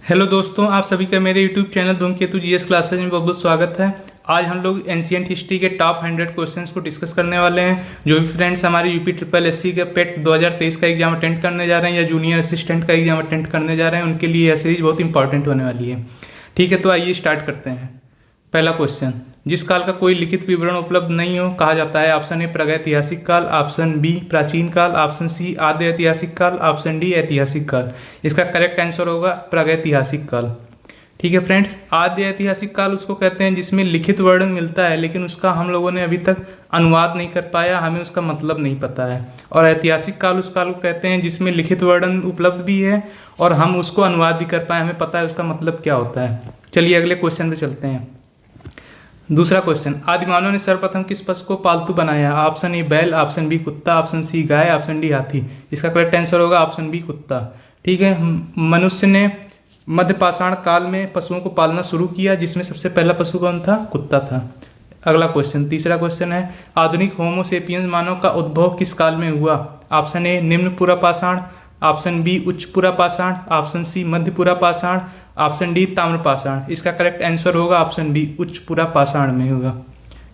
Hello दोस्तों, आप सभी का मेरे यूट्यूब चैनल धूमकेतु जीएस क्लासेज में बहुत बहुत स्वागत है। आज हम लोग एंशिएंट हिस्ट्री के टॉप 100 क्वेश्चंस को डिस्कस करने वाले हैं। जो भी फ्रेंड्स हमारे यूपी ट्रिपल एससी के पेट 2023 का एग्जाम अटेंड करने जा रहे हैं या जूनियर असिस्टेंट का एग्जाम अटेंड करने जा रहे हैं, उनके लिए यह सीरीज बहुत इंपॉर्टेंट होने वाली है। ठीक है, तो आइए स्टार्ट करते हैं। पहला क्वेश्चन, जिस काल का कोई लिखित विवरण उपलब्ध नहीं हो कहा जाता है? ऑप्शन ए प्रागैतिहासिक काल, ऑप्शन बी प्राचीन काल, ऑप्शन सी आद्य ऐतिहासिक काल, ऑप्शन डी ऐतिहासिक काल। इसका करेक्ट आंसर होगा प्रागैतिहासिक काल। ठीक है फ्रेंड्स, आद्य ऐतिहासिक काल उसको कहते हैं जिसमें लिखित वर्णन मिलता है, लेकिन उसका हम लोगों ने अभी तक अनुवाद नहीं कर पाया, हमें उसका मतलब नहीं पता है। और ऐतिहासिक काल उस काल को कहते हैं जिसमें लिखित वर्णन उपलब्ध भी है और हम उसको अनुवाद भी कर पाए, हमें पता है उसका मतलब क्या होता है। चलिए अगले क्वेश्चन पे चलते हैं। दूसरा क्वेश्चन, आदिमानव ने सर्वप्रथम किस पशु को पालतू बनाया? ऑप्शन ए बैल, ऑप्शन बी कुत्ता, ऑप्शन सी गाय, ऑप्शन डी हाथी। इसका करेक्ट आंसर होगा ऑप्शन बी कुत्ता। ठीक है, मनुष्य ने मध्य पाषाण काल में पशुओं को पालना शुरू किया, जिसमें सबसे पहला पशु कौन था? कुत्ता था। अगला क्वेश्चन, तीसरा क्वेश्चन है, आधुनिक होमो सेपियंस मानव का उद्भव किस काल में हुआ? ऑप्शन ए निम्न पुरा पाषाण, ऑप्शन बी उच्च पुरा पाषाण, ऑप्शन सी मध्य पुरा पाषाण, ऑप्शन डी ताम्र पाषाण। इसका करेक्ट आंसर होगा ऑप्शन बी उच्च पुरा पाषाण में होगा।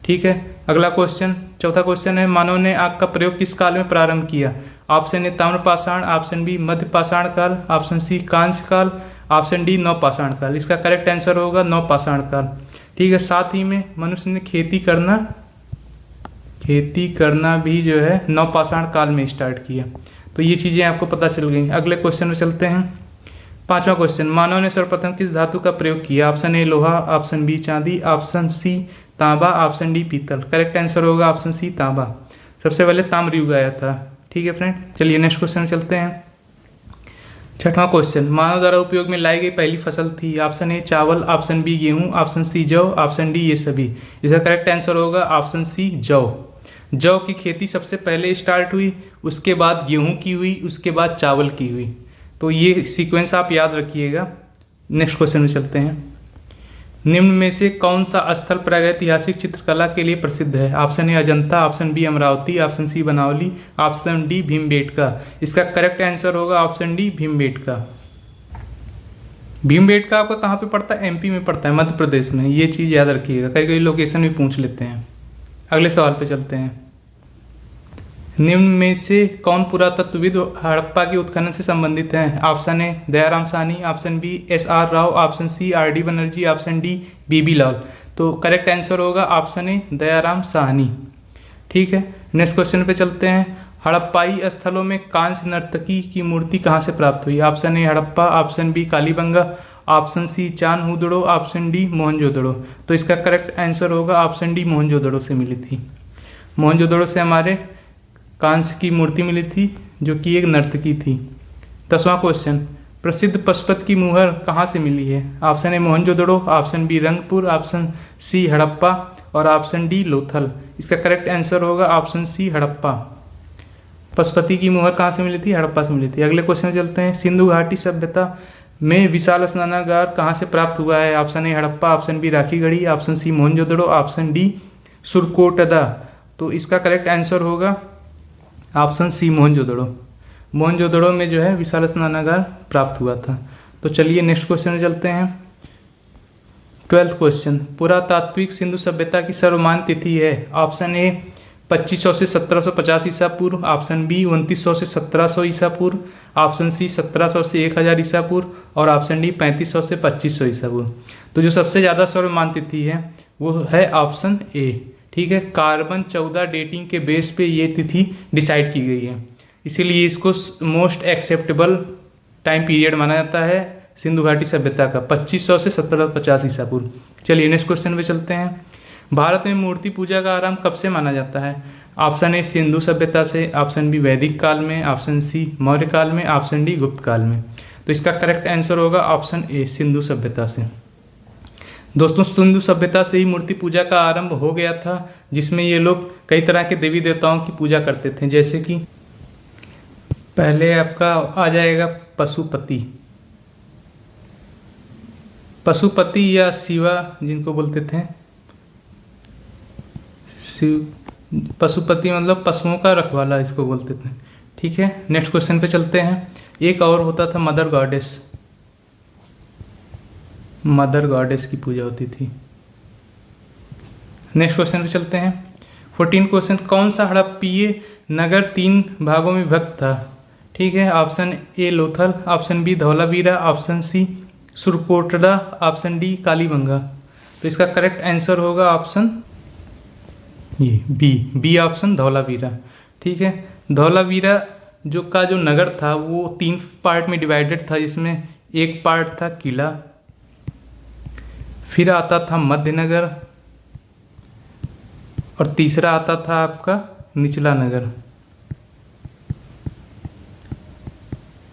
ठीक है, अगला क्वेश्चन, चौथा क्वेश्चन है, मानव ने आग का प्रयोग किस काल में प्रारंभ किया? ऑप्शन ए ताम्र पाषाण, ऑप्शन बी मध्य पाषाण काल, ऑप्शन सी कांस्य काल, ऑप्शन डी नव पाषाण काल। इसका करेक्ट आंसर होगा नव पाषाण काल। ठीक है, साथ ही में मनुष्य ने खेती करना भी जो है नव पाषाण काल में स्टार्ट किया। तो ये चीज़ें आपको पता चल गई। अगले क्वेश्चन में चलते हैं। पांचवा क्वेश्चन, मानव ने सर्वप्रथम किस धातु का प्रयोग किया? ऑप्शन ए लोहा, ऑप्शन बी चांदी, ऑप्शन सी तांबा, ऑप्शन डी पीतल। करेक्ट आंसर होगा ऑप्शन सी तांबा। सबसे पहले ताम्र युग आया था। ठीक है फ्रेंड, चलिए नेक्स्ट क्वेश्चन में चलते हैं। छठवां क्वेश्चन, मानव द्वारा उपयोग में लाई गई पहली फसल थी? ऑप्शन ए चावल, ऑप्शन बी गेहूं, ऑप्शन सी जौ, ऑप्शन डी ये सभी। इसका करेक्ट आंसर होगा ऑप्शन सी जौ। जौ की खेती सबसे पहले स्टार्ट हुई, उसके बाद गेहूं की हुई, उसके बाद चावल की हुई। तो ये सीक्वेंस आप याद रखिएगा। नेक्स्ट क्वेश्चन में चलते हैं। निम्न में से कौन सा स्थल प्रागैतिहासिक चित्रकला के लिए प्रसिद्ध है? Option A Ajanta, option B Amaravati, option C Banawali, option D Bhimbetka. इसका करेक्ट आंसर होगा ऑप्शन डी भीमबेटका। भीमबेटका आपका कहाँ पे पड़ता है? एमपी में पड़ता है, मध्य प्रदेश में। ये चीज़ याद रखिएगा, कई कई लोकेशन भी पूछ लेते हैं। अगले सवाल पे चलते हैं। निम्न में से कौन पुरातत्वविद हड़प्पा के उत्खनन से संबंधित है? Option A Dayaram Sahni, option B S R. Rao, option C R D. Banerjee, option D B B. Lal. तो करेक्ट आंसर होगा ऑप्शन ए दयाराम साहनी। ठीक है, नेक्स्ट क्वेश्चन पे चलते हैं। हड़प्पाई स्थलों में कांस्य नर्तकी की मूर्ति कहाँ से प्राप्त हुई? Option A Harappa, option B Kalibangan, option C Chanhudaro, option D Mohenjodaro. तो इसका करेक्ट आंसर होगा ऑप्शन डी मोहनजोदड़ो से मिली थी। मोहनजोदड़ो से हमारे कांस्य की मूर्ति मिली थी, जो कि एक नर्तकी थी। 10वां क्वेश्चन, प्रसिद्ध पशुपति की मुहर कहाँ से मिली है? Option A Mohenjodaro, option B Rangpur, option C Harappa और ऑप्शन डी लोथल। इसका करेक्ट आंसर होगा ऑप्शन सी हड़प्पा। पशुपति की मुहर कहाँ से मिली थी? हड़प्पा से मिली थी। अगले क्वेश्चन में चलते हैं। सिंधु घाटी सभ्यता में विशाल स्नानागार कहाँ से प्राप्त हुआ है? Option A Harappa, option B Rakhigarhi, option C Mohenjodaro, option D Surkotada. तो इसका करेक्ट आंसर होगा ऑप्शन सी मोहनजोदड़ो। मोहनजोदड़ो में जो है विशाल स्नानागार प्राप्त हुआ था। तो चलिए नेक्स्ट क्वेश्चन में चलते हैं। 12th क्वेश्चन, पुरातात्विक सिंधु सभ्यता की सर्वमान्य तिथि है? ऑप्शन ए 2500 से 1750 ईसा पूर्व, ऑप्शन बी 2900 से 1700 ईसा पूर्व, ऑप्शन सी 1700 से 1000 ईसा पूर्व और ऑप्शन डी 3500 से 2500 ईसा पूर्व। तो जो सबसे ज़्यादा सर्वमान्य तिथि है वो है ऑप्शन ए। ठीक है, कार्बन 14 डेटिंग के बेस पे ये तिथि डिसाइड की गई है, इसीलिए इसको मोस्ट एक्सेप्टेबल टाइम पीरियड माना जाता है सिंधु घाटी सभ्यता का, 2500 से 1750 ईसा पूर्व। चलिए नेक्स्ट क्वेश्चन पे चलते हैं। भारत में मूर्ति पूजा का आरंभ कब से माना जाता है? ऑप्शन ए सिंधु सभ्यता से, ऑप्शन बी वैदिक काल में, ऑप्शन सी मौर्य काल में, ऑप्शन डी गुप्त काल में। तो इसका करेक्ट आंसर होगा ऑप्शन ए सिंधु सभ्यता से। दोस्तों, सिंधु सभ्यता से ही मूर्ति पूजा का आरंभ हो गया था, जिसमें ये लोग कई तरह के देवी देवताओं की पूजा करते थे। जैसे कि पहले आपका आ जाएगा पशुपति। पशुपति या शिवा जिनको बोलते थे, पशुपति मतलब पशुओं का रखवाला इसको बोलते थे। ठीक है, नेक्स्ट क्वेश्चन पे चलते हैं। एक और होता था मदर गॉडेस। मदर गॉडेस की पूजा होती थी। नेक्स्ट क्वेश्चन पे चलते हैं। 14 क्वेश्चन, कौन सा हड़प्पीय नगर 3 भागों में विभक्त था? ठीक है, option A Lothal, option B Dholavira, option C Surkotada, option D Kalibanga. तो इसका करेक्ट आंसर होगा ऑप्शन ये बी ऑप्शन धौलावीरा। ठीक है, धौलावीरा जो नगर था वो 3 पार्ट में डिवाइडेड था, जिसमें एक पार्ट था किला, फिर आता था मध्यनगर और तीसरा आता था आपका निचला नगर।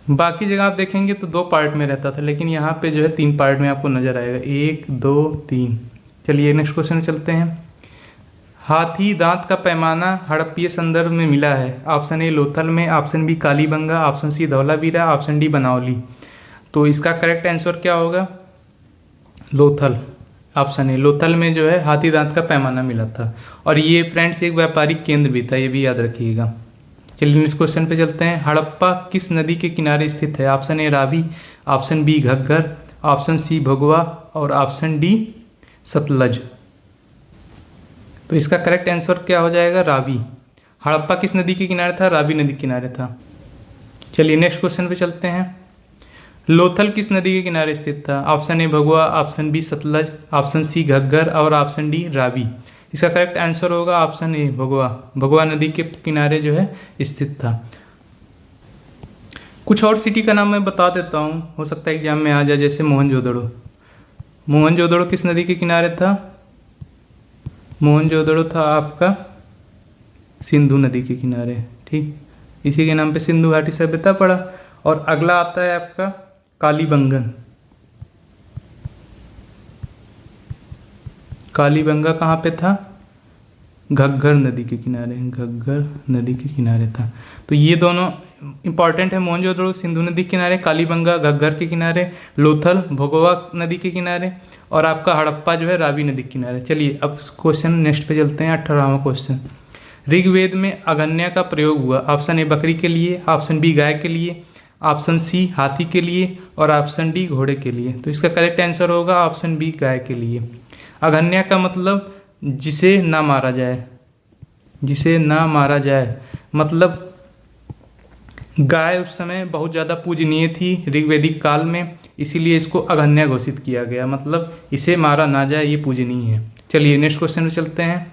बाकी जगह आप देखेंगे तो 2 पार्ट में रहता था, लेकिन यहाँ पे जो है 3 पार्ट में आपको नजर आएगा, 1 2 3। चलिए नेक्स्ट क्वेश्चन में चलते हैं। हाथी दांत का पैमाना हड़प्पीय संदर्भ में मिला है? ऑप्शन ए लोथल में, option B Kalibangan, option C Dholavira, option D Banawali. तो इसका करेक्ट आंसर क्या होगा? लोथल, ऑप्शन ए लोथल में जो है हाथी दांत का पैमाना मिला था। और ये फ्रेंड्स एक व्यापारिक केंद्र भी था, ये भी याद रखिएगा। चलिए नेक्स्ट क्वेश्चन पे चलते हैं। हड़प्पा किस नदी के किनारे स्थित है? Option A Ravi, option B Ghaggar, option C Bhagwa और ऑप्शन डी सतलज। तो इसका करेक्ट आंसर क्या हो जाएगा? रावी। हड़प्पा किस नदी के किनारे था? रावी नदी के किनारे था। चलिए नेक्स्ट क्वेश्चन पे चलते हैं। लोथल किस नदी के किनारे स्थित था? Option A Bhagwa, option B Sutlej, option C Ghaggar और ऑप्शन डी रावी। इसका करेक्ट आंसर होगा ऑप्शन ए भगवा। भगवा नदी के किनारे जो है स्थित था। कुछ और सिटी का नाम मैं बता देता हूँ, हो सकता है एग्जाम में आ जाए, जैसे मोहनजोदड़ो। मोहनजोदड़ो किस नदी के किनारे था? मोहनजोदड़ो था आपका सिंधु नदी के किनारे। ठीक, इसी के नाम पे सिंधु घाटी सभ्यता पड़ा। और अगला आता है आपका कालीबंगन। कालीबंगा कहाँ पे था? घग्गर नदी के किनारे, घग्गर नदी के किनारे था। तो ये दोनों इंपॉर्टेंट है। मोहनजोदड़ो सिंधु नदी के किनारे, कालीबंगा घग्गर के किनारे, लोथल भगवा नदी के किनारे और आपका हड़प्पा जो है रावी नदी के किनारे। चलिए अब क्वेश्चन नेक्स्ट पे चलते हैं। 18वां क्वेश्चन, ऋग्वेद में अगन्या का प्रयोग हुआ? ऑप्शन ए बकरी के लिए, ऑप्शन बी गाय के लिए, ऑप्शन सी हाथी के लिए और ऑप्शन डी घोड़े के लिए। तो इसका करेक्ट आंसर होगा ऑप्शन बी गाय के लिए। अगन्या का मतलब जिसे ना मारा जाए, जिसे ना मारा जाए मतलब गाय उस समय बहुत ज़्यादा पूजनीय थी ऋग्वेदिक काल में, इसीलिए इसको अगन्या घोषित किया गया, मतलब इसे मारा ना जाए, ये पूजनीय है। चलिए नेक्स्ट क्वेश्चन में चलते हैं।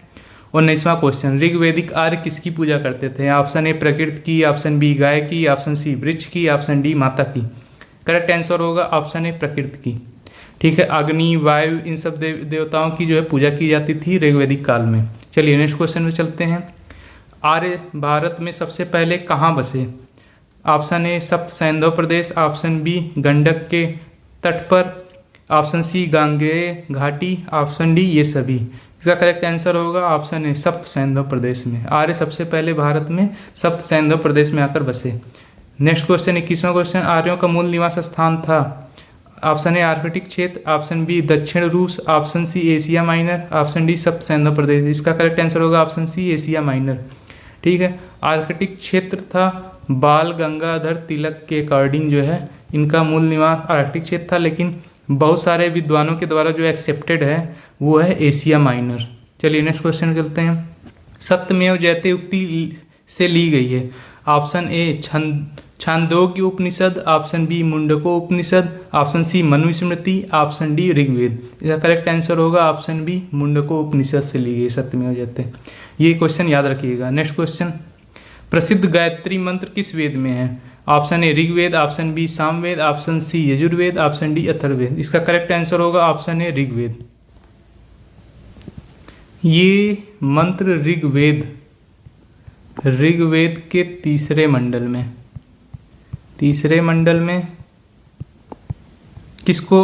19वां क्वेश्चन, ऋग्वेदिक आर्य किसकी पूजा करते थे? ऑप्शन ए प्रकृति की, ऑप्शन बी गाय की, ऑप्शन सी वृक्ष की, ऑप्शन डी माता की। करेक्ट आंसर होगा ऑप्शन ए प्रकृति की। ठीक है, अग्नि वायु इन सब देवताओं की जो है पूजा की जाती थी ऋग्वेदिक काल में। चलिए नेक्स्ट क्वेश्चन में चलते हैं। आर्य भारत में सबसे पहले कहाँ बसे? ऑप्शन ए सप्त सैंधव प्रदेश, ऑप्शन बी गंडक के तट पर, ऑप्शन सी गांगेय घाटी, ऑप्शन डी ये सभी। इसका करेक्ट आंसर होगा ऑप्शन ए सप्त सैंधव प्रदेश में। आर्य सबसे पहले भारत में सप्त सैंधव प्रदेश में आकर बसे। नेक्स्ट क्वेश्चन 21वां क्वेश्चन, आर्यों का मूल निवास स्थान था? ऑप्शन ए आर्कटिक क्षेत्र, ऑप्शन बी दक्षिण रूस, option C Asia Minor, option D सप्त सैंधव प्रदेश। इसका करेक्ट आंसर होगा ऑप्शन सी एशिया माइनर। ठीक है, आर्कटिक क्षेत्र था। बाल गंगाधर तिलक के अकॉर्डिंग जो है इनका मूल निवास आर्कटिक क्षेत्र था, लेकिन बहुत सारे विद्वानों के द्वारा जो एक्सेप्टेड है वो है एशिया माइनर। चलिए नेक्स्ट क्वेश्चन चलते हैं। सत्यमेव जयते उक्ति से ली गई है? Option A Chandogya Upanishad, option B Mundaka Upanishad, option C Manusmriti, option D Rigveda. इसका करेक्ट आंसर होगा ऑप्शन बी मुंडको उपनिषद से ली गई सत्यमेव जयते। ये क्वेश्चन याद रखिएगा। नेक्स्ट क्वेश्चन, प्रसिद्ध गायत्री मंत्र किस वेद में है? Option A Rigveda, option B Samaveda, option C Yajurveda, option D Atharvaveda. इसका करेक्ट आंसर होगा ऑप्शन ए ऋग्वेद। ये मंत्र ऋग्वेद के तीसरे मंडल में किसको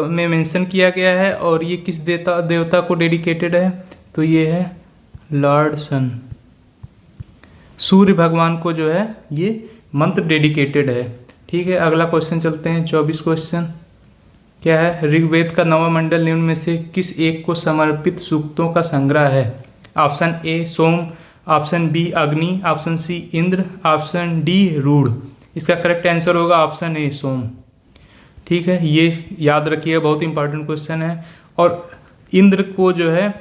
में मेंशन किया गया है और ये किस देवता को डेडिकेटेड है? तो ये है लॉर्ड सन, सूर्य भगवान को जो है ये मंत्र डेडिकेटेड है। ठीक है, अगला क्वेश्चन चलते हैं। 24 क्वेश्चन क्या है? ऋग्वेद का 9वां मंडल निम्न में से किस एक को समर्पित सूक्तों का संग्रह है? Option A Som, option B Agni, option C Indra, option D रूढ़। इसका करेक्ट आंसर होगा ऑप्शन ए सोम। ठीक है, ये याद रखिएगा, बहुत इंपॉर्टेंट क्वेश्चन है। और इंद्र को जो है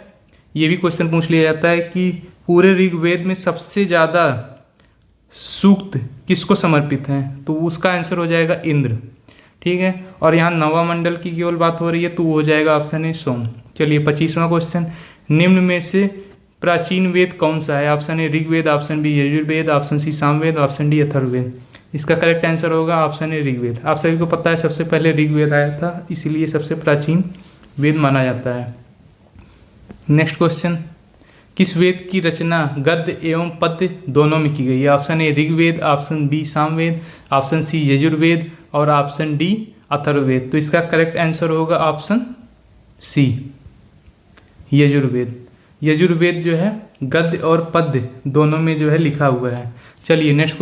ये भी क्वेश्चन पूछ लिया जाता है कि पूरे ऋग्वेद में सबसे ज़्यादा सूक्त किसको समर्पित हैं, तो उसका आंसर हो जाएगा इंद्र। ठीक है, और यहाँ नवा मंडल की केवल बात हो रही है तो वो हो जाएगा ऑप्शन ए सोम। चलिए 25वां क्वेश्चन, निम्न में से प्राचीन वेद कौन सा है? Option A Rigveda, option B Yajurveda, option C Samaveda, option D Atharvaveda. इसका करेक्ट आंसर होगा ऑप्शन ए ऋग्वेद। आप सभी को पता है सबसे पहले ऋग्वेद आया था, इसीलिए सबसे प्राचीन वेद माना जाता है। नेक्स्ट क्वेश्चन, किस वेद की रचना गद्य एवं पद्य दोनों में की गई है? Option A Rigveda, option B Samaveda, option C Yajurveda और ऑप्शन डी अथर्ववेद। तो इसका करेक्ट आंसर होगा ऑप्शन सी यजुर्वेद। यजुर्वेद जो है गद्य और पद्य दोनों में जो है लिखा हुआ है। चलिए नेक्स्ट